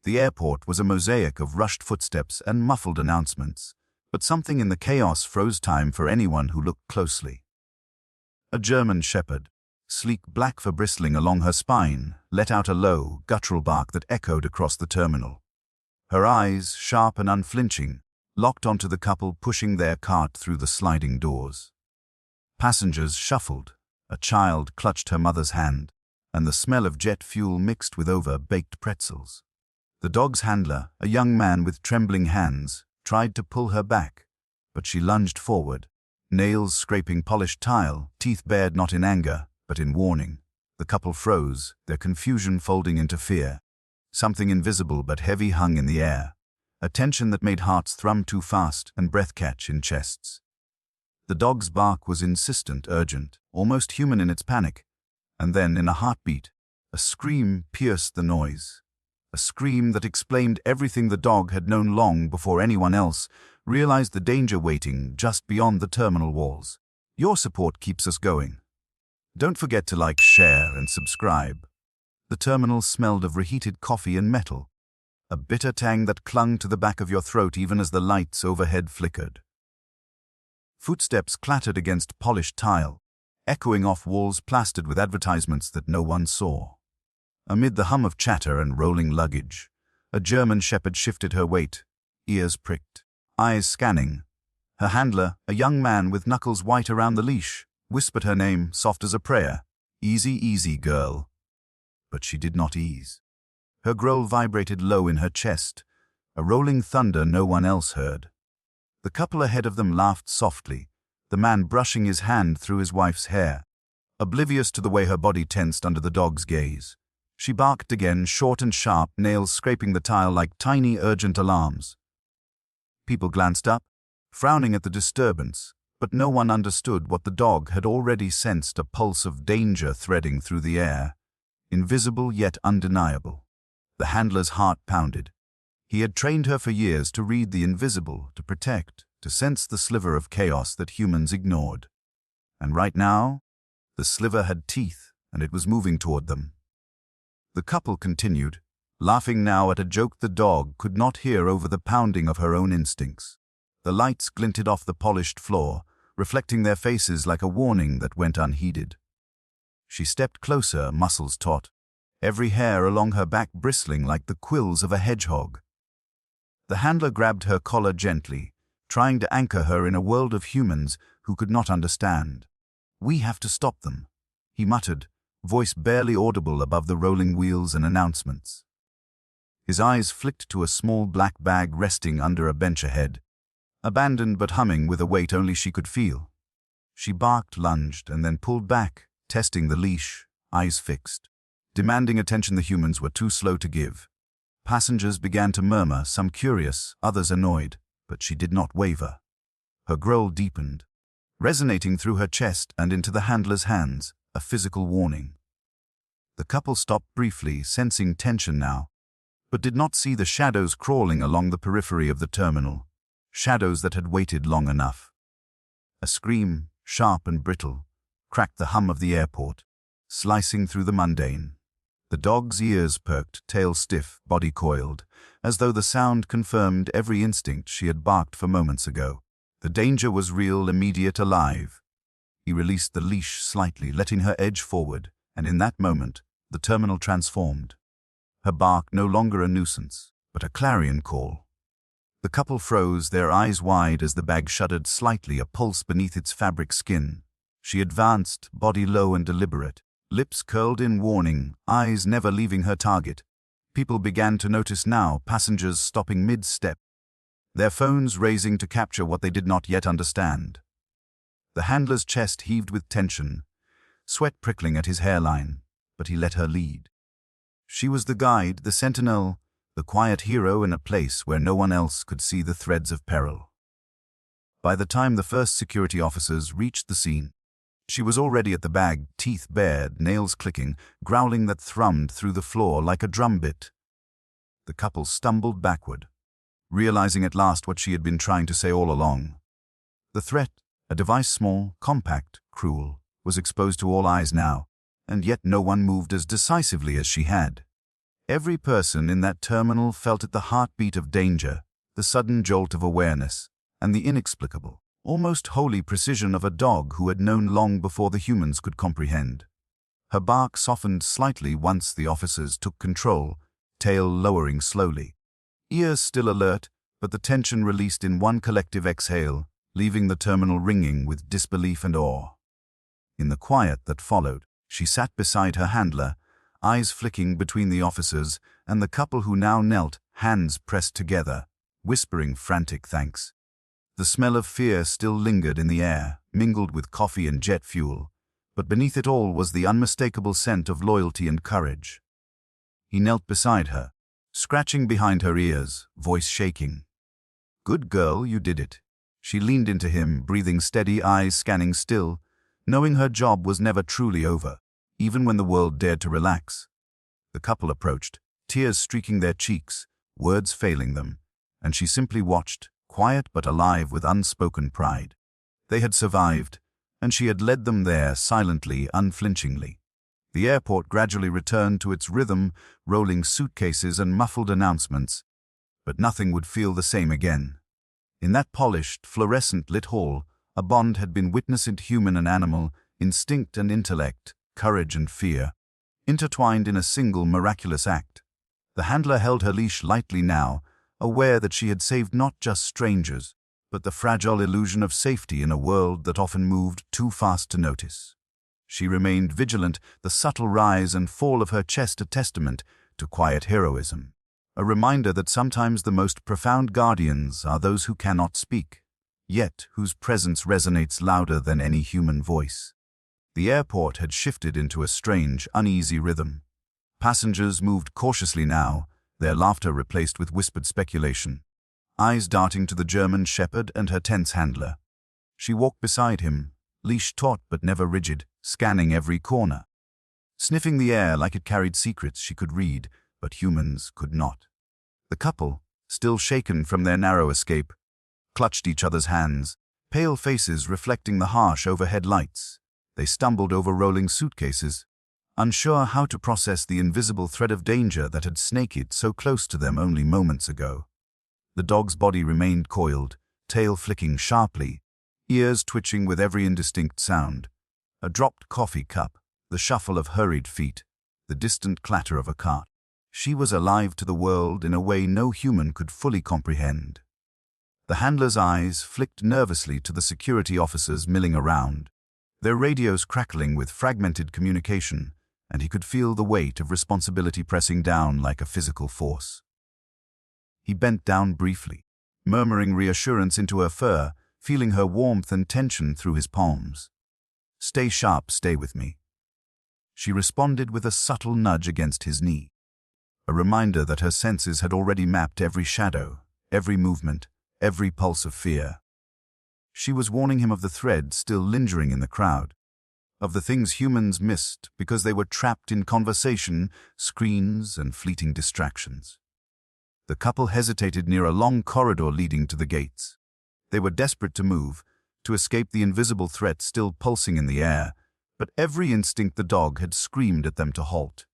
The airport was a mosaic of rushed footsteps and muffled announcements, but something in the chaos froze time for anyone who looked closely. A German shepherd, sleek black fur bristling along her spine, let out a low, guttural bark that echoed across the terminal. Her eyes, sharp and unflinching, locked onto the couple pushing their cart through the sliding doors. Passengers shuffled, a child clutched her mother's hand, and the smell of jet fuel mixed with over-baked pretzels. The dog's handler, a young man with trembling hands, tried to pull her back, but she lunged forward, nails scraping polished tile, teeth bared not in anger, but in warning. The couple froze, their confusion folding into fear. Something invisible but heavy hung in the air, a tension that made hearts thrum too fast and breath catch in chests. The dog's bark was insistent, urgent, almost human in its panic, and then, in a heartbeat, a scream pierced the noise. A scream that explained everything the dog had known long before anyone else realized the danger waiting just beyond the terminal walls. Your support keeps us going. Don't forget to like, share, and subscribe. The terminal smelled of reheated coffee and metal, a bitter tang that clung to the back of your throat even as the lights overhead flickered. Footsteps clattered against polished tile, echoing off walls plastered with advertisements that no one saw. Amid the hum of chatter and rolling luggage, a German shepherd shifted her weight, ears pricked, eyes scanning. Her handler, a young man with knuckles white around the leash, whispered her name, soft as a prayer. "Easy, easy, girl." But she did not ease. Her growl vibrated low in her chest, a rolling thunder no one else heard. The couple ahead of them laughed softly, the man brushing his hand through his wife's hair, oblivious to the way her body tensed under the dog's gaze. She barked again, short and sharp, nails scraping the tile like tiny, urgent alarms. People glanced up, frowning at the disturbance, but no one understood what the dog had already sensed, a pulse of danger threading through the air, invisible yet undeniable. The handler's heart pounded. He had trained her for years to read the invisible, to protect, to sense the sliver of chaos that humans ignored. And right now, the sliver had teeth, and it was moving toward them. The couple continued, laughing now at a joke the dog could not hear over the pounding of her own instincts. The lights glinted off the polished floor, reflecting their faces like a warning that went unheeded. She stepped closer, muscles taut, every hair along her back bristling like the quills of a hedgehog. The handler grabbed her collar gently, trying to anchor her in a world of humans who could not understand. "We have to stop them," he muttered, voice barely audible above the rolling wheels and announcements. His eyes flicked to a small black bag resting under a bench ahead, abandoned but humming with a weight only she could feel. She barked, lunged, and then pulled back, testing the leash, eyes fixed, demanding attention the humans were too slow to give. Passengers began to murmur, some curious, others annoyed, but she did not waver. Her growl deepened, resonating through her chest and into the handler's hands, a physical warning. The couple stopped briefly, sensing tension now, but did not see the shadows crawling along the periphery of the terminal, shadows that had waited long enough. A scream, sharp and brittle, cracked the hum of the airport, slicing through the mundane. The dog's ears perked, tail stiff, body coiled, as though the sound confirmed every instinct she had barked for moments ago. The danger was real, immediate, alive. He released the leash slightly, letting her edge forward, and in that moment, the terminal transformed. Her bark no longer a nuisance, but a clarion call. The couple froze, their eyes wide as the bag shuddered slightly, a pulse beneath its fabric skin. She advanced, body low and deliberate, lips curled in warning, eyes never leaving her target. People began to notice now, passengers stopping mid-step, their phones raising to capture what they did not yet understand. The handler's chest heaved with tension, sweat prickling at his hairline, but he let her lead. She was the guide, the sentinel, the quiet hero in a place where no one else could see the threads of peril. By the time the first security officers reached the scene, she was already at the bag, teeth bared, nails clicking, growling that thrummed through the floor like a drumbit. The couple stumbled backward, realizing at last what she had been trying to say all along. The threat, a device small, compact, cruel, was exposed to all eyes now, and yet no one moved as decisively as she had. Every person in that terminal felt it, the heartbeat of danger, the sudden jolt of awareness, and the inexplicable, almost holy precision of a dog who had known long before the humans could comprehend. Her bark softened slightly once the officers took control, tail lowering slowly. Ears still alert, but the tension released in one collective exhale, leaving the terminal ringing with disbelief and awe. In the quiet that followed, she sat beside her handler, eyes flicking between the officers and the couple who now knelt, hands pressed together, whispering frantic thanks. The smell of fear still lingered in the air, mingled with coffee and jet fuel, but beneath it all was the unmistakable scent of loyalty and courage. He knelt beside her, scratching behind her ears, voice shaking. "Good girl, you did it." She leaned into him, breathing steady, eyes scanning still, knowing her job was never truly over, even when the world dared to relax. The couple approached, tears streaking their cheeks, words failing them, and she simply watched, quiet but alive with unspoken pride. They had survived, and she had led them there silently, unflinchingly. The airport gradually returned to its rhythm, rolling suitcases and muffled announcements, but nothing would feel the same again. In that polished, fluorescent-lit hall, a bond had been witnessed, human and animal, instinct and intellect, courage and fear, intertwined in a single miraculous act. The handler held her leash lightly now, aware that she had saved not just strangers, but the fragile illusion of safety in a world that often moved too fast to notice. She remained vigilant, the subtle rise and fall of her chest a testament to quiet heroism, a reminder that sometimes the most profound guardians are those who cannot speak, yet whose presence resonates louder than any human voice. The airport had shifted into a strange, uneasy rhythm. Passengers moved cautiously now, their laughter replaced with whispered speculation, eyes darting to the German shepherd and her tense handler. She walked beside him, leash taut but never rigid, scanning every corner, sniffing the air like it carried secrets she could read, but humans could not. The couple, still shaken from their narrow escape, clutched each other's hands, pale faces reflecting the harsh overhead lights. They stumbled over rolling suitcases, unsure how to process the invisible thread of danger that had snaked so close to them only moments ago. The dog's body remained coiled, tail flicking sharply, ears twitching with every indistinct sound. A dropped coffee cup, the shuffle of hurried feet, the distant clatter of a cart. She was alive to the world in a way no human could fully comprehend. The handler's eyes flicked nervously to the security officers milling around, their radios crackling with fragmented communication, and he could feel the weight of responsibility pressing down like a physical force. He bent down briefly, murmuring reassurance into her fur, feeling her warmth and tension through his palms. "Stay sharp, stay with me." She responded with a subtle nudge against his knee, a reminder that her senses had already mapped every shadow, every movement, every pulse of fear. She was warning him of the thread still lingering in the crowd, of the things humans missed because they were trapped in conversation, screens, and fleeting distractions. The couple hesitated near a long corridor leading to the gates. They were desperate to move, to escape the invisible threat still pulsing in the air, but every instinct the dog had screamed at them to halt.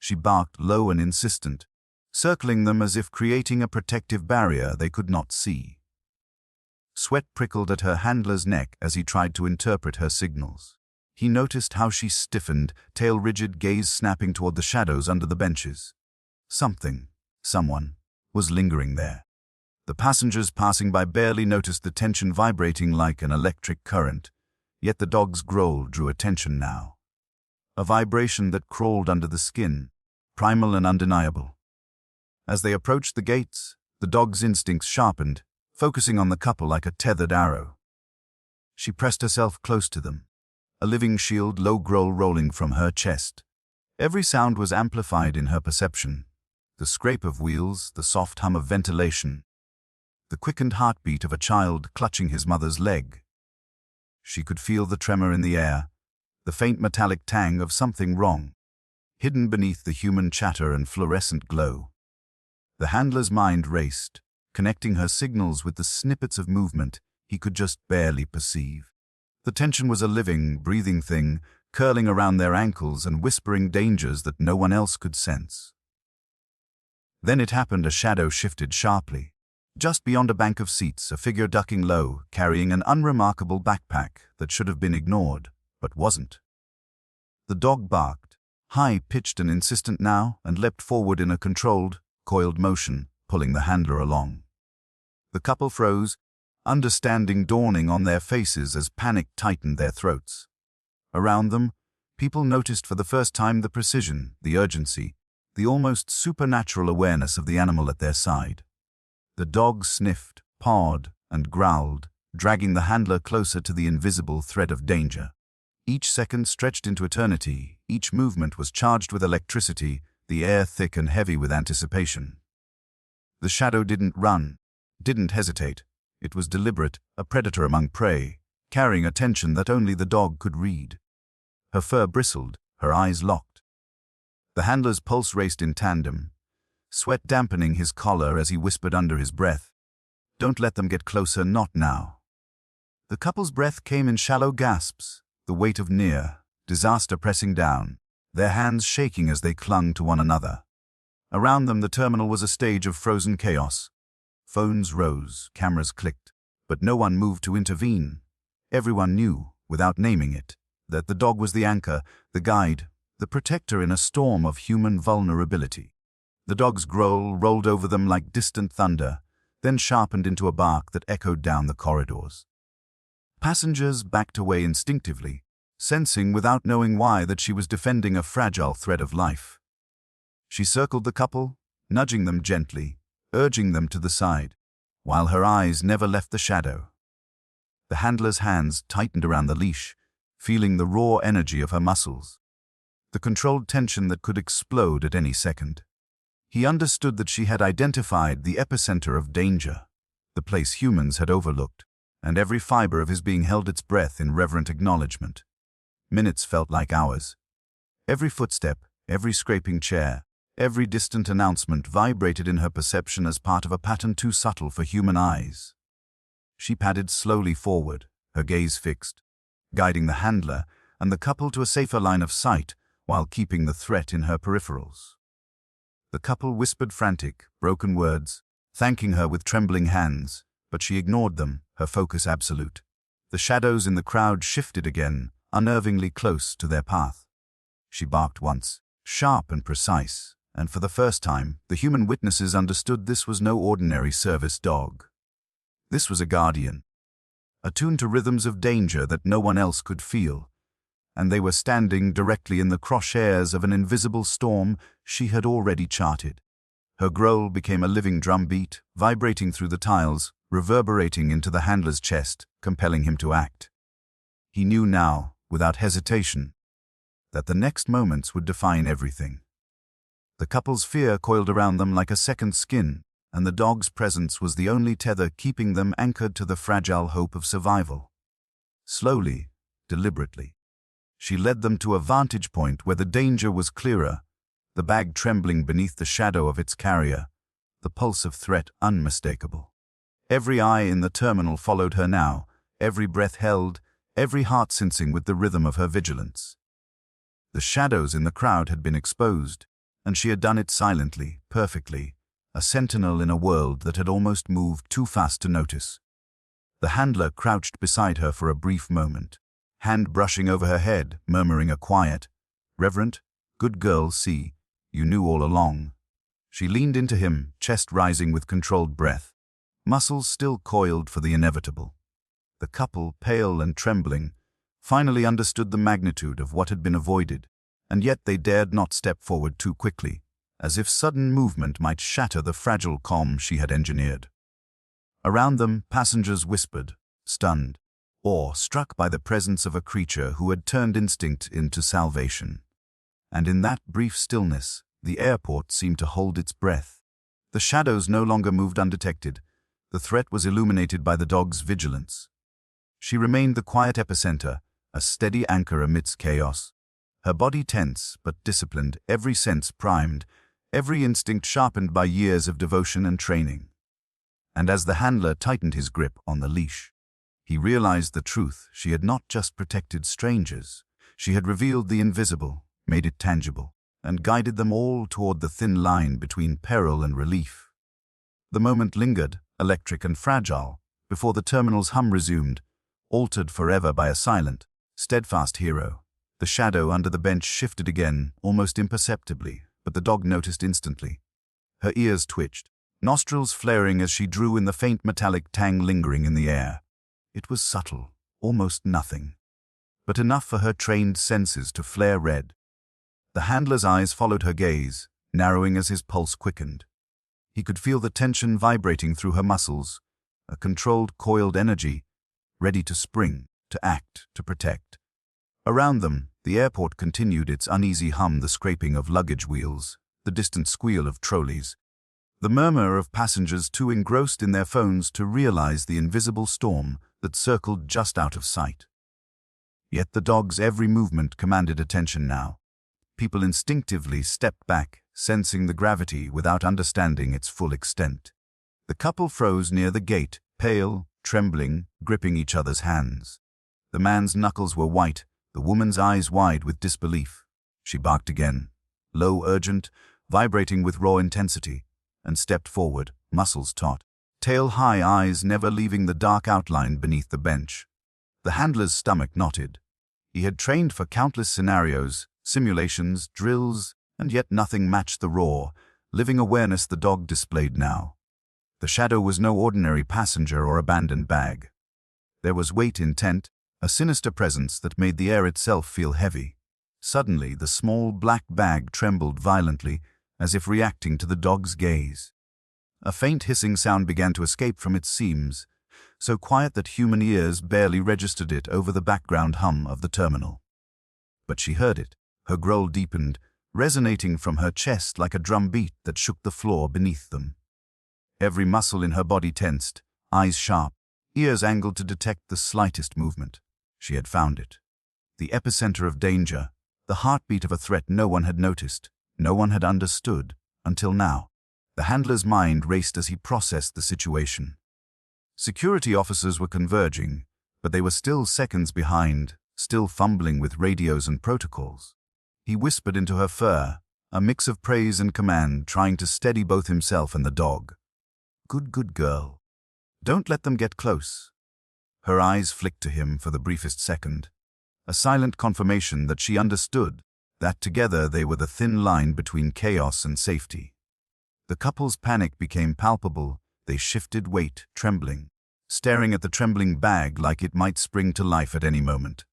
She barked low and insistent, circling them as if creating a protective barrier they could not see. Sweat prickled at her handler's neck as he tried to interpret her signals. He noticed how she stiffened, tail rigid, gaze snapping toward the shadows under the benches. Someone, was lingering there. The passengers passing by barely noticed the tension vibrating like an electric current, yet the dog's growl drew attention now. A vibration that crawled under the skin, primal and undeniable. As they approached the gates, the dog's instincts sharpened, focusing on the couple like a tethered arrow. She pressed herself close to them, a living shield, low growl rolling from her chest. Every sound was amplified in her perception. The scrape of wheels, the soft hum of ventilation, the quickened heartbeat of a child clutching his mother's leg. She could feel the tremor in the air, the faint metallic tang of something wrong, hidden beneath the human chatter and fluorescent glow. The handler's mind raced, connecting her signals with the snippets of movement he could just barely perceive. The tension was a living, breathing thing, curling around their ankles and whispering dangers that no one else could sense. Then it happened. A shadow shifted sharply. Just beyond a bank of seats, a figure ducking low, carrying an unremarkable backpack that should have been ignored, but wasn't. The dog barked, high-pitched and insistent now, and leapt forward in a controlled, coiled motion, pulling the handler along. The couple froze, understanding dawning on their faces as panic tightened their throats. Around them, people noticed for the first time the precision, the urgency, the almost supernatural awareness of the animal at their side. The dog sniffed, pawed, and growled, dragging the handler closer to the invisible threat of danger. Each second stretched into eternity, each movement was charged with electricity, the air thick and heavy with anticipation. The shadow didn't run, didn't hesitate. It was deliberate, a predator among prey, carrying a tension that only the dog could read. Her fur bristled, her eyes locked. The handler's pulse raced in tandem, sweat dampening his collar as he whispered under his breath, "Don't let them get closer, not now." The couple's breath came in shallow gasps, the weight of near disaster pressing down, their hands shaking as they clung to one another. Around them, the terminal was a stage of frozen chaos. Phones rose, cameras clicked, but no one moved to intervene. Everyone knew, without naming it, that the dog was the anchor, the guide, the protector in a storm of human vulnerability. The dog's growl rolled over them like distant thunder, then sharpened into a bark that echoed down the corridors. Passengers backed away instinctively, sensing without knowing why that she was defending a fragile thread of life. She circled the couple, nudging them gently, urging them to the side, while her eyes never left the shadow. The handler's hands tightened around the leash, feeling the raw energy of her muscles, the controlled tension that could explode at any second. He understood that she had identified the epicenter of danger, the place humans had overlooked, and every fiber of his being held its breath in reverent acknowledgement. Minutes felt like hours. Every footstep, every scraping chair, every distant announcement vibrated in her perception as part of a pattern too subtle for human eyes. She padded slowly forward, her gaze fixed, guiding the handler and the couple to a safer line of sight while keeping the threat in her peripherals. The couple whispered frantic, broken words, thanking her with trembling hands, but she ignored them, her focus absolute. The shadows in the crowd shifted again, unnervingly close to their path. She barked once, sharp and precise, and for the first time, the human witnesses understood this was no ordinary service dog. This was a guardian, attuned to rhythms of danger that no one else could feel, and they were standing directly in the crosshairs of an invisible storm she had already charted. Her growl became a living drumbeat, vibrating through the tiles, reverberating into the handler's chest, compelling him to act. He knew now, without hesitation, that the next moments would define everything. The couple's fear coiled around them like a second skin, and the dog's presence was the only tether keeping them anchored to the fragile hope of survival. Slowly, deliberately, she led them to a vantage point where the danger was clearer, the bag trembling beneath the shadow of its carrier, the pulse of threat unmistakable. Every eye in the terminal followed her now, every breath held, every heart sensing with the rhythm of her vigilance. The shadows in the crowd had been exposed, and she had done it silently, perfectly, a sentinel in a world that had almost moved too fast to notice. The handler crouched beside her for a brief moment, hand brushing over her head, murmuring a quiet, "Reverend, good girl, see, you knew all along." She leaned into him, chest rising with controlled breath, muscles still coiled for the inevitable. The couple, pale and trembling, finally understood the magnitude of what had been avoided, and yet they dared not step forward too quickly, as if sudden movement might shatter the fragile calm she had engineered. Around them, passengers whispered, stunned, awe-struck by the presence of a creature who had turned instinct into salvation. And in that brief stillness, the airport seemed to hold its breath. The shadows no longer moved undetected. The threat was illuminated by the dog's vigilance. She remained the quiet epicenter, a steady anchor amidst chaos. Her body tense but disciplined, every sense primed, every instinct sharpened by years of devotion and training. And as the handler tightened his grip on the leash, he realized the truth. She had not just protected strangers. She had revealed the invisible, made it tangible. and guided them all toward the thin line between peril and relief. The moment lingered, electric and fragile, before the terminal's hum resumed, altered forever by a silent, steadfast hero. The shadow under the bench shifted again, almost imperceptibly, but the dog noticed instantly. Her ears twitched, nostrils flaring as she drew in the faint metallic tang lingering in the air. It was subtle, almost nothing, but enough for her trained senses to flare red. The handler's eyes followed her gaze, narrowing as his pulse quickened. He could feel the tension vibrating through her muscles, a controlled, coiled energy, ready to spring, to act, to protect. Around them, the airport continued its uneasy hum, the scraping of luggage wheels, the distant squeal of trolleys, the murmur of passengers too engrossed in their phones to realize the invisible storm that circled just out of sight. Yet the dog's every movement commanded attention now. People instinctively stepped back, sensing the gravity without understanding its full extent. The couple froze near the gate, pale, trembling, gripping each other's hands. The man's knuckles were white, the woman's eyes wide with disbelief. She barked again, low, urgent, vibrating with raw intensity, and stepped forward, muscles taut, tail high, eyes never leaving the dark outline beneath the bench. The handler's stomach knotted. He had trained for countless scenarios, simulations, drills, and yet nothing matched the raw, living awareness the dog displayed now. The shadow was no ordinary passenger or abandoned bag. There was weight, intent, a sinister presence that made the air itself feel heavy. Suddenly, the small black bag trembled violently, as if reacting to the dog's gaze. A faint hissing sound began to escape from its seams, so quiet that human ears barely registered it over the background hum of the terminal. But she heard it. Her growl deepened, resonating from her chest like a drum beat that shook the floor beneath them. Every muscle in her body tensed, eyes sharp, ears angled to detect the slightest movement. She had found it. The epicenter of danger, the heartbeat of a threat no one had noticed, no one had understood, until now. The handler's mind raced as he processed the situation. Security officers were converging, but they were still seconds behind, still fumbling with radios and protocols. He whispered into her fur, a mix of praise and command, trying to steady both himself and the dog. Good girl. Don't let them get close." Her eyes flicked to him for the briefest second, a silent confirmation that she understood, that together they were the thin line between chaos and safety. The couple's panic became palpable. They shifted weight, trembling, staring at the trembling bag like it might spring to life at any moment.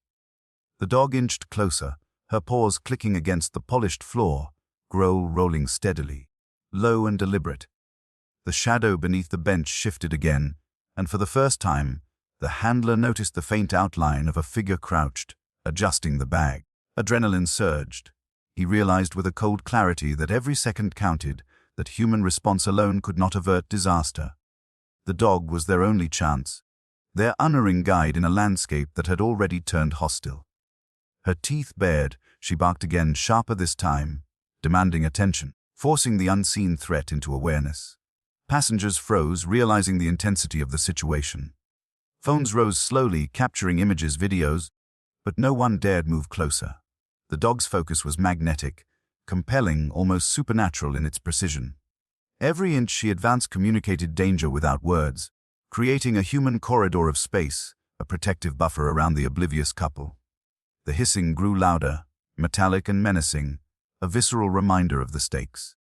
The dog inched closer, her paws clicking against the polished floor, growl rolling steadily, low and deliberate. The shadow beneath the bench shifted again, and for the first time, the handler noticed the faint outline of a figure crouched, adjusting the bag. Adrenaline surged. He realized with a cold clarity that every second counted, that human response alone could not avert disaster. The dog was their only chance, their unerring guide in a landscape that had already turned hostile. Her teeth bared, she barked again, sharper this time, demanding attention, forcing the unseen threat into awareness. Passengers froze, realizing the intensity of the situation. Phones rose slowly, capturing images, videos, but no one dared move closer. The dog's focus was magnetic, compelling, almost supernatural in its precision. Every inch she advanced communicated danger without words, creating a human corridor of space, a protective buffer around the oblivious couple. The hissing grew louder, metallic and menacing, a visceral reminder of the stakes.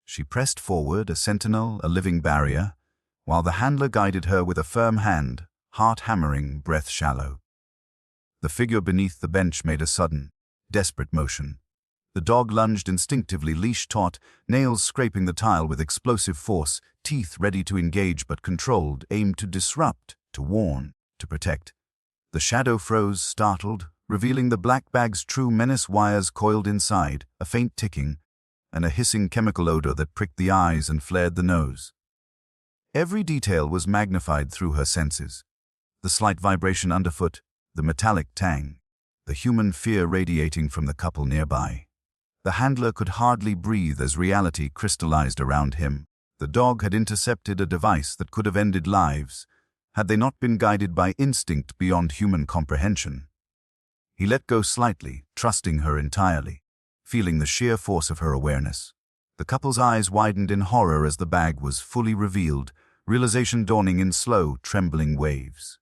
She pressed forward, a sentinel, a living barrier, while the handler guided her with a firm hand, heart hammering, breath shallow. The figure beneath the bench made a sudden, desperate motion. The dog lunged instinctively, leash taut, nails scraping the tile with explosive force, teeth ready to engage but controlled, aimed to disrupt, to warn, to protect. The shadow froze, startled, revealing the black bag's true menace, wires coiled inside, a faint ticking, and a hissing chemical odor that pricked the eyes and flared the nose. Every detail was magnified through her senses. The slight vibration underfoot, the metallic tang, the human fear radiating from the couple nearby. The handler could hardly breathe as reality crystallized around him. The dog had intercepted a device that could have ended lives, had they not been guided by instinct beyond human comprehension. He let go slightly, trusting her entirely. feeling the sheer force of her awareness. The couple's eyes widened in horror as the bag was fully revealed, realization dawning in slow, trembling waves.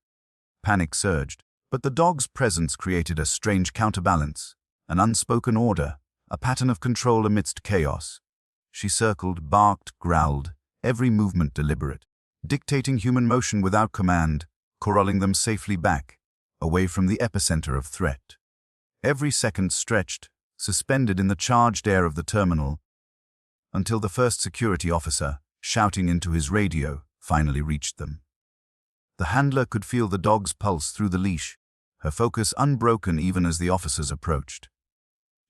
Panic surged, but the dog's presence created a strange counterbalance, an unspoken order, a pattern of control amidst chaos. She circled, barked, growled, every movement deliberate, dictating human motion without command, corralling them safely back, away from the epicenter of threat. Every second stretched, suspended in the charged air of the terminal, until the first security officer, shouting into his radio, finally reached them. The handler could feel the dog's pulse through the leash, her focus unbroken even as the officers approached.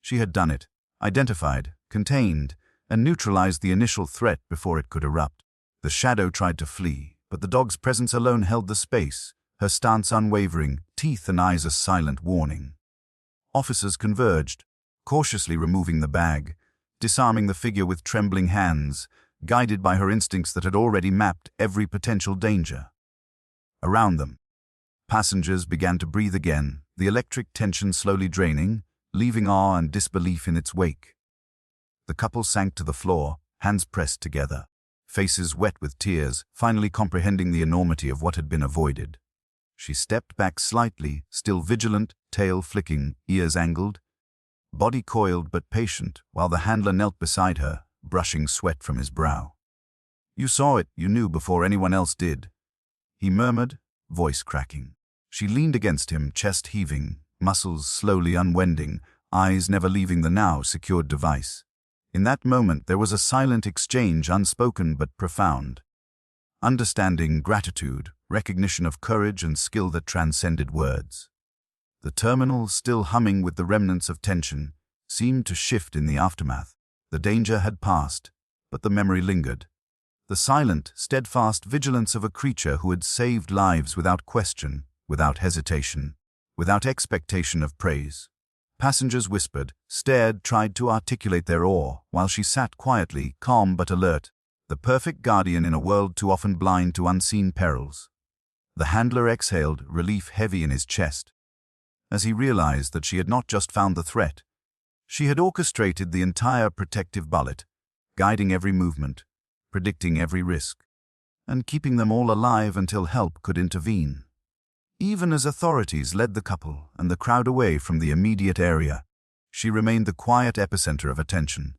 She had done it, identified, contained, and neutralized the initial threat before it could erupt. The shadow tried to flee, but the dog's presence alone held the space, her stance unwavering, teeth and eyes a silent warning. Officers converged, cautiously removing the bag, disarming the figure with trembling hands, guided by her instincts that had already mapped every potential danger. Around them, passengers began to breathe again, the electric tension slowly draining, leaving awe and disbelief in its wake. The couple sank to the floor, hands pressed together, faces wet with tears, finally comprehending the enormity of what had been avoided. She stepped back slightly, still vigilant, tail flicking, ears angled, body coiled but patient, while the handler knelt beside her, brushing sweat from his brow. "You saw it, you knew before anyone else did," he murmured, voice cracking. She leaned against him, chest heaving, muscles slowly unwinding, eyes never leaving the now secured device. In that moment there was a silent exchange, unspoken but profound. Understanding, gratitude, recognition of courage and skill that transcended words. The terminal, still humming with the remnants of tension, seemed to shift in the aftermath. The danger had passed, but the memory lingered. The silent, steadfast vigilance of a creature who had saved lives without question, without hesitation, without expectation of praise. Passengers whispered, stared, tried to articulate their awe, while she sat quietly, calm but alert, the perfect guardian in a world too often blind to unseen perils. The handler exhaled, relief heavy in his chest, as he realized that she had not just found the threat. She had orchestrated the entire protective bullet, guiding every movement, predicting every risk, and keeping them all alive until help could intervene. Even as authorities led the couple and the crowd away from the immediate area, she remained the quiet epicenter of attention.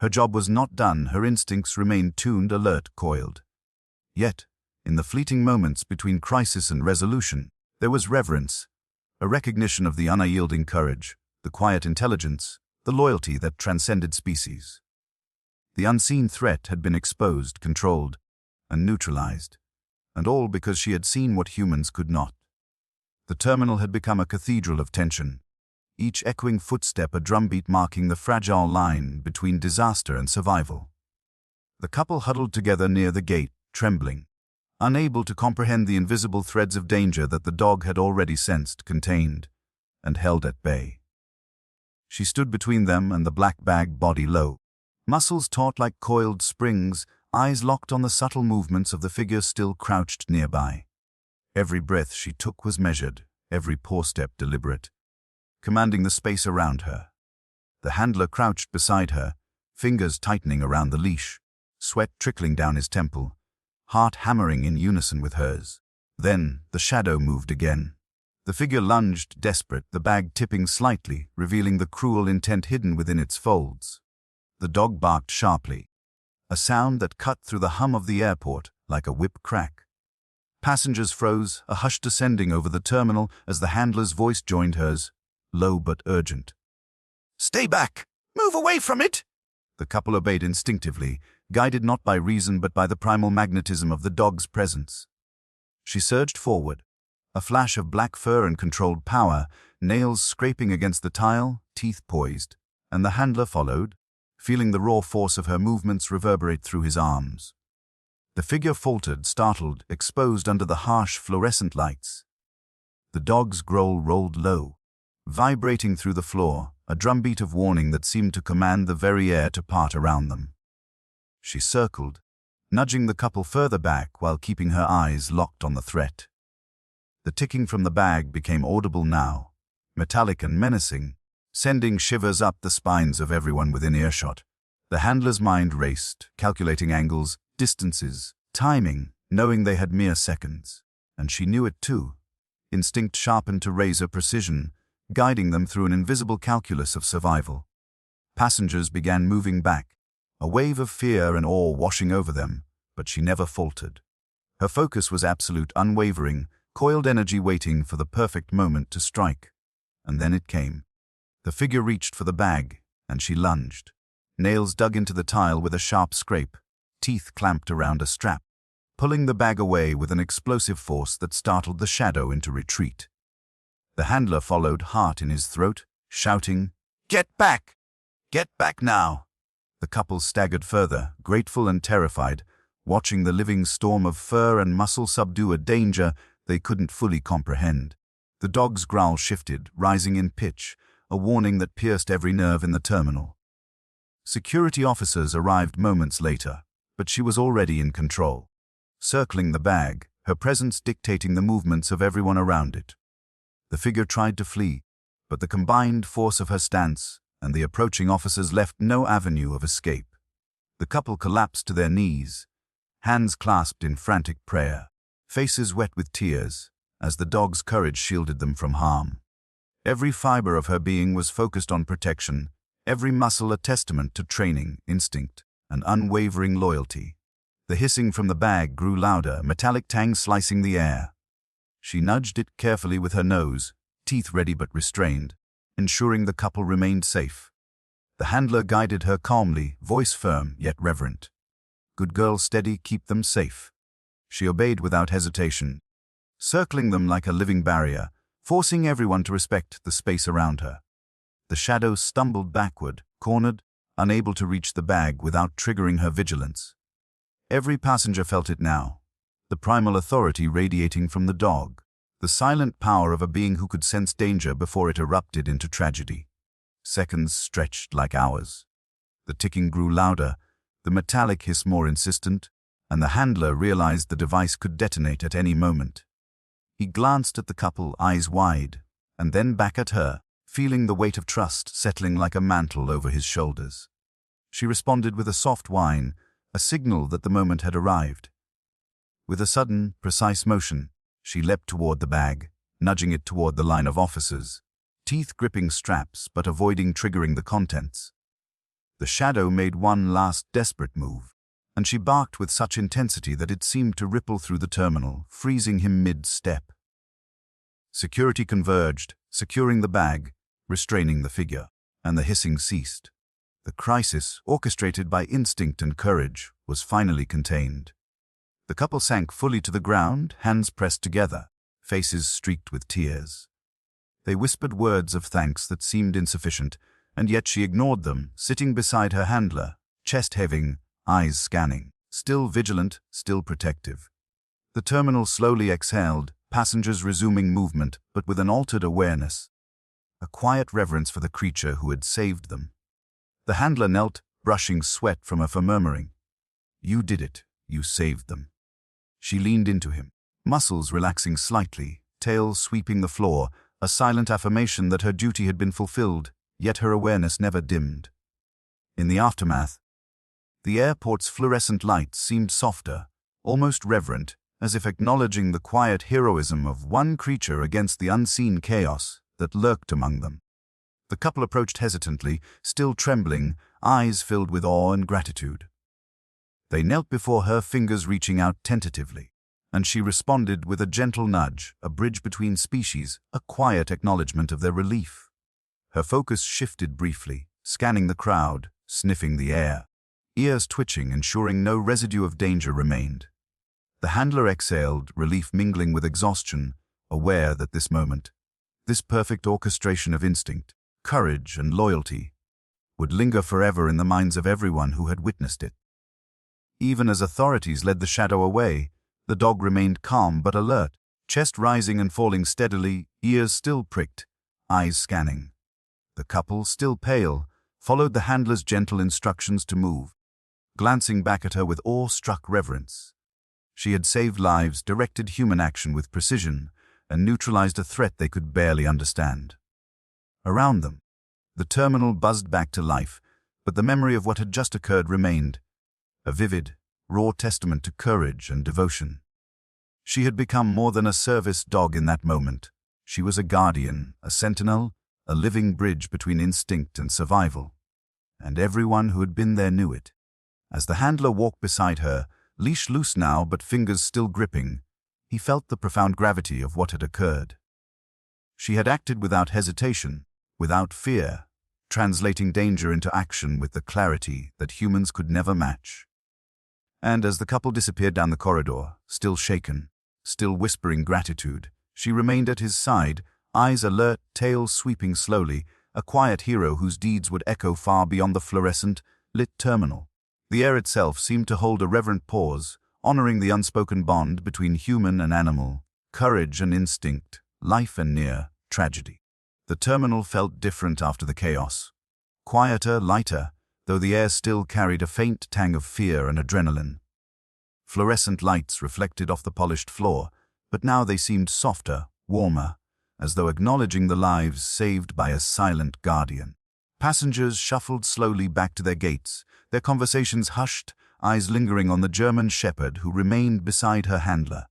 Her job was not done, her instincts remained tuned, alert, coiled. Yet, in the fleeting moments between crisis and resolution, there was reverence, a recognition of the unyielding courage, the quiet intelligence, the loyalty that transcended species. The unseen threat had been exposed, controlled, and neutralized, and all because she had seen what humans could not. The terminal had become a cathedral of tension, each echoing footstep a drumbeat marking the fragile line between disaster and survival. The couple huddled together near the gate, trembling, unable to comprehend the invisible threads of danger that the dog had already sensed, contained, and held at bay. She stood between them and the black bag, body low, muscles taut like coiled springs, eyes locked on the subtle movements of the figure still crouched nearby. Every breath she took was measured, every paw step deliberate, commanding the space around her. The handler crouched beside her, fingers tightening around the leash, sweat trickling down his temple, heart hammering in unison with hers. Then the shadow moved again. The figure lunged, desperate, the bag tipping slightly, revealing the cruel intent hidden within its folds. The dog barked sharply, a sound that cut through the hum of the airport like a whip crack. Passengers froze, a hush descending over the terminal as the handler's voice joined hers, low but urgent. "Stay back! Move away from it!" The couple obeyed instinctively, guided not by reason but by the primal magnetism of the dog's presence. She surged forward, a flash of black fur and controlled power, nails scraping against the tile, teeth poised, and the handler followed, feeling the raw force of her movements reverberate through his arms. The figure faltered, startled, exposed under the harsh fluorescent lights. The dog's growl rolled low, vibrating through the floor, a drumbeat of warning that seemed to command the very air to part around them. She circled, nudging the couple further back while keeping her eyes locked on the threat. The ticking from the bag became audible now, metallic and menacing, sending shivers up the spines of everyone within earshot. The handler's mind raced, calculating angles, distances, timing, knowing they had mere seconds. And she knew it too. Instinct sharpened to razor precision, guiding them through an invisible calculus of survival. Passengers began moving back, a wave of fear and awe washing over them, but she never faltered. Her focus was absolute, unwavering, coiled energy waiting for the perfect moment to strike. And then it came. The figure reached for the bag, and she lunged. Nails dug into the tile with a sharp scrape, teeth clamped around a strap, pulling the bag away with an explosive force that startled the shadow into retreat. The handler followed, heart in his throat, shouting, "Get back! Get back now!" The couple staggered further, grateful and terrified, watching the living storm of fur and muscle subdue a danger they couldn't fully comprehend. The dog's growl shifted, rising in pitch, a warning that pierced every nerve in the terminal. Security officers arrived moments later, but she was already in control. Circling the bag, her presence dictating the movements of everyone around it. The figure tried to flee, but the combined force of her stance and the approaching officers left no avenue of escape. The couple collapsed to their knees, hands clasped in frantic prayer, faces wet with tears, as the dog's courage shielded them from harm. Every fiber of her being was focused on protection, every muscle a testament to training, instinct, and unwavering loyalty. The hissing from the bag grew louder, metallic tang slicing the air. She nudged it carefully with her nose, teeth ready but restrained, ensuring the couple remained safe. The handler guided her calmly, voice firm yet reverent. "Good girl, steady, keep them safe." She obeyed without hesitation, circling them like a living barrier, forcing everyone to respect the space around her. The shadow stumbled backward, cornered, unable to reach the bag without triggering her vigilance. Every passenger felt it now, the primal authority radiating from the dog, the silent power of a being who could sense danger before it erupted into tragedy. Seconds stretched like hours. The ticking grew louder, the metallic hiss more insistent, and the handler realized the device could detonate at any moment. He glanced at the couple, eyes wide, and then back at her, feeling the weight of trust settling like a mantle over his shoulders. She responded with a soft whine, a signal that the moment had arrived. With a sudden, precise motion, she leapt toward the bag, nudging it toward the line of officers, teeth gripping straps but avoiding triggering the contents. The shadow made one last desperate move, and she barked with such intensity that it seemed to ripple through the terminal, freezing him mid-step. Security converged, securing the bag, restraining the figure, and the hissing ceased. The crisis, orchestrated by instinct and courage, was finally contained. The couple sank fully to the ground, hands pressed together, faces streaked with tears. They whispered words of thanks that seemed insufficient, and yet she ignored them, sitting beside her handler, chest heaving, eyes scanning, still vigilant, still protective. The terminal slowly exhaled, passengers resuming movement, but with an altered awareness, a quiet reverence for the creature who had saved them. The handler knelt, brushing sweat from her, murmuring, "You did it, you saved them." She leaned into him, muscles relaxing slightly, tail sweeping the floor, a silent affirmation that her duty had been fulfilled, yet her awareness never dimmed. In the aftermath, the airport's fluorescent lights seemed softer, almost reverent, as if acknowledging the quiet heroism of one creature against the unseen chaos that lurked among them. The couple approached hesitantly, still trembling, eyes filled with awe and gratitude. They knelt before her, fingers reaching out tentatively, and she responded with a gentle nudge, a bridge between species, a quiet acknowledgement of their relief. Her focus shifted briefly, scanning the crowd, sniffing the air, ears twitching, ensuring no residue of danger remained. The handler exhaled, relief mingling with exhaustion, aware that this moment, this perfect orchestration of instinct, courage, and loyalty, would linger forever in the minds of everyone who had witnessed it. Even as authorities led the shadow away, the dog remained calm but alert, chest rising and falling steadily, ears still pricked, eyes scanning. The couple, still pale, followed the handler's gentle instructions to move, glancing back at her with awe-struck reverence. She had saved lives, directed human action with precision, and neutralized a threat they could barely understand. Around them, The terminal buzzed back to life, but the memory of what had just occurred remained, a vivid, raw testament to courage and devotion. She had become more than a service dog in that moment. She was a guardian, a sentinel, a living bridge between instinct and survival. And everyone who had been there knew it. As the handler walked beside her, leash loose now but fingers still gripping, he felt the profound gravity of what had occurred. She had acted without hesitation, without fear, translating danger into action with the clarity that humans could never match. And as the couple disappeared down the corridor, still shaken, still whispering gratitude, she remained at his side, eyes alert, tail sweeping slowly, a quiet hero whose deeds would echo far beyond the fluorescent, lit terminal. The air itself seemed to hold a reverent pause, honoring the unspoken bond between human and animal, courage and instinct, life and near tragedy. The terminal felt different after the chaos. Quieter, lighter, though the air still carried a faint tang of fear and adrenaline. Fluorescent lights reflected off the polished floor, but now they seemed softer, warmer, as though acknowledging the lives saved by a silent guardian. Passengers shuffled slowly back to their gates, their conversations hushed, eyes lingering on the German shepherd who remained beside her handler.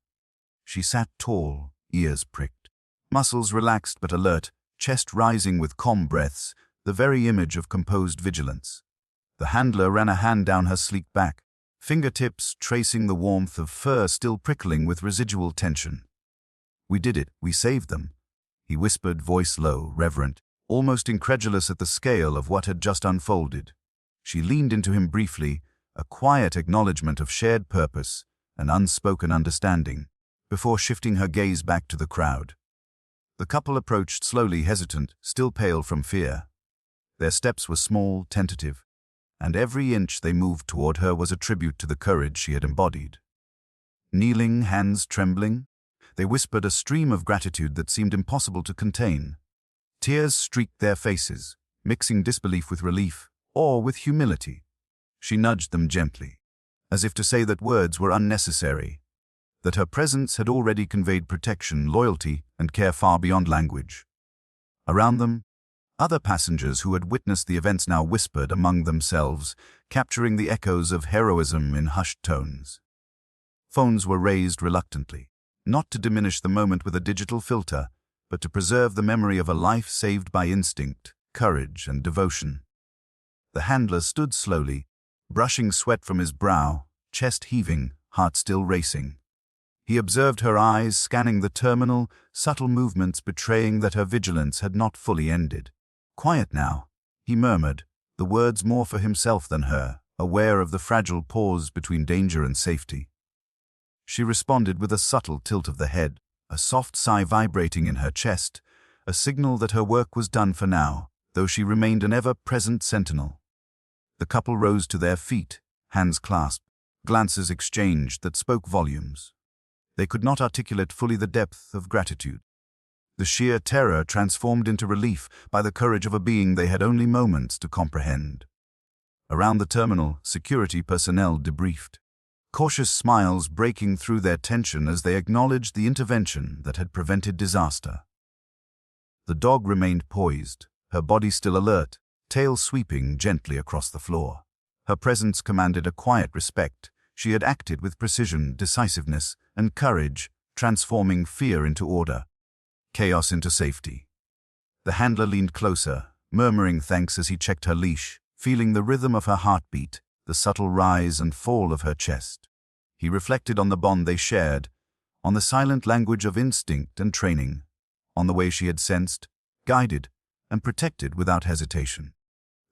She sat tall, ears pricked, muscles relaxed but alert, chest rising with calm breaths, the very image of composed vigilance. The handler ran a hand down her sleek back, fingertips tracing the warmth of fur still prickling with residual tension. "We did it, we saved them," he whispered, voice low, reverent, almost incredulous at the scale of what had just unfolded. She leaned into him briefly, a quiet acknowledgement of shared purpose, an unspoken understanding, before shifting her gaze back to the crowd. The couple approached slowly, hesitant, still pale from fear. Their steps were small, tentative, and every inch they moved toward her was a tribute to the courage she had embodied. Kneeling, hands trembling, they whispered a stream of gratitude that seemed impossible to contain. Tears streaked their faces, mixing disbelief with relief, or with humility. She nudged them gently, as if to say that words were unnecessary, that her presence had already conveyed protection, loyalty, and care far beyond language. Around them, other passengers who had witnessed the events now whispered among themselves, capturing the echoes of heroism in hushed tones. Phones were raised reluctantly, not to diminish the moment with a digital filter, but to preserve the memory of a life saved by instinct, courage, and devotion. The handler stood slowly, brushing sweat from his brow, chest heaving, heart still racing. He observed her eyes scanning the terminal, subtle movements betraying that her vigilance had not fully ended. "Quiet now," he murmured, the words more for himself than her, aware of the fragile pause between danger and safety. She responded with a subtle tilt of the head, a soft sigh vibrating in her chest, a signal that her work was done for now, though she remained an ever-present sentinel. The couple rose to their feet, hands clasped, glances exchanged that spoke volumes. They could not articulate fully the depth of gratitude. The sheer terror transformed into relief by the courage of a being they had only moments to comprehend. Around the terminal, security personnel debriefed, cautious smiles breaking through their tension as they acknowledged the intervention that had prevented disaster. The dog remained poised, her body still alert, tail sweeping gently across the floor. Her presence commanded a quiet respect. She had acted with precision, decisiveness, and courage, transforming fear into order, chaos into safety. The handler leaned closer, murmuring thanks as he checked her leash, feeling the rhythm of her heartbeat, the subtle rise and fall of her chest. He reflected on the bond they shared, on the silent language of instinct and training, on the way she had sensed, guided, and protected without hesitation.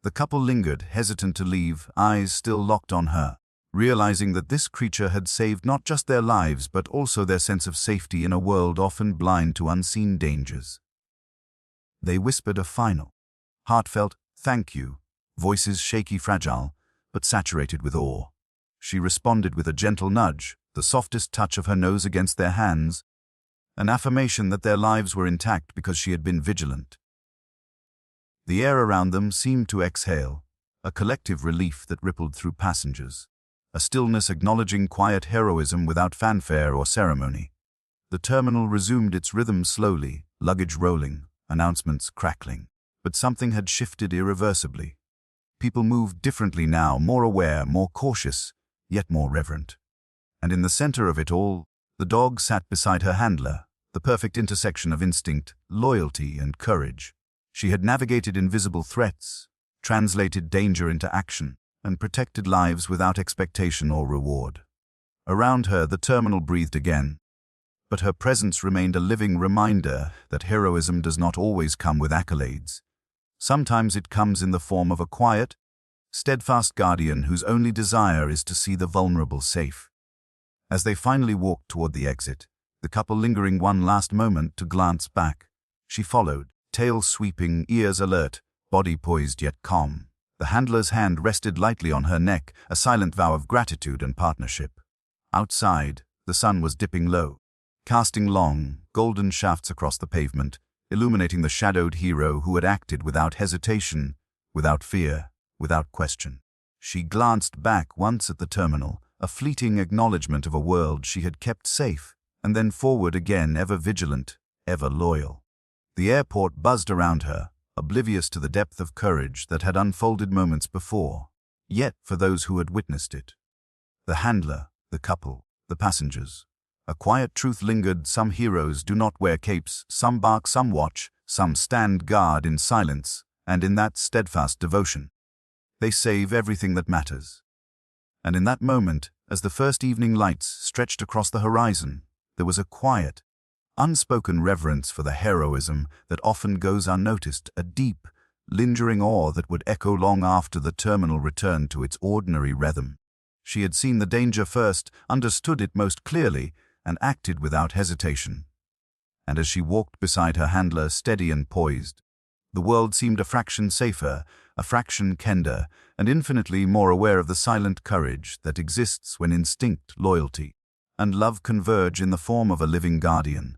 The couple lingered, hesitant to leave, eyes still locked on her, realizing that this creature had saved not just their lives but also their sense of safety in a world often blind to unseen dangers. They whispered a final, heartfelt "thank you," voices shaky, fragile, but saturated with awe. She responded with a gentle nudge, the softest touch of her nose against their hands, an affirmation that their lives were intact because she had been vigilant. The air around them seemed to exhale, a collective relief that rippled through passengers, a stillness acknowledging quiet heroism without fanfare or ceremony. The terminal resumed its rhythm slowly, luggage rolling, announcements crackling. But something had shifted irreversibly. People moved differently now, more aware, more cautious, yet more reverent. And in the center of it all, the dog sat beside her handler, the perfect intersection of instinct, loyalty, and courage. She had navigated invisible threats, translated danger into action, and protected lives without expectation or reward. Around her, the terminal breathed again, but her presence remained a living reminder that heroism does not always come with accolades. Sometimes it comes in the form of a quiet, steadfast guardian whose only desire is to see the vulnerable safe. As they finally walked toward the exit, the couple lingering one last moment to glance back, she followed, tail sweeping, ears alert, body poised yet calm. The handler's hand rested lightly on her neck, a silent vow of gratitude and partnership. Outside, the sun was dipping low, casting long, golden shafts across the pavement, illuminating the shadowed hero who had acted without hesitation, without fear, without question. She glanced back once at the terminal, a fleeting acknowledgement of a world she had kept safe, and then forward again, ever vigilant, ever loyal. The airport buzzed around her, oblivious to the depth of courage that had unfolded moments before, yet for those who had witnessed it. The handler, the couple, the passengers. A quiet truth lingered: some heroes do not wear capes, some bark, some watch, some stand guard in silence, and in that steadfast devotion, they save everything that matters. And in that moment, as the first evening lights stretched across the horizon, there was a quiet, unspoken reverence for the heroism that often goes unnoticed, a deep, lingering awe that would echo long after the terminal returned to its ordinary rhythm. She had seen the danger first, understood it most clearly, and acted without hesitation. And as she walked beside her handler, steady and poised, the world seemed a fraction safer, a fraction kinder, and infinitely more aware of the silent courage that exists when instinct, loyalty, and love converge in the form of a living guardian.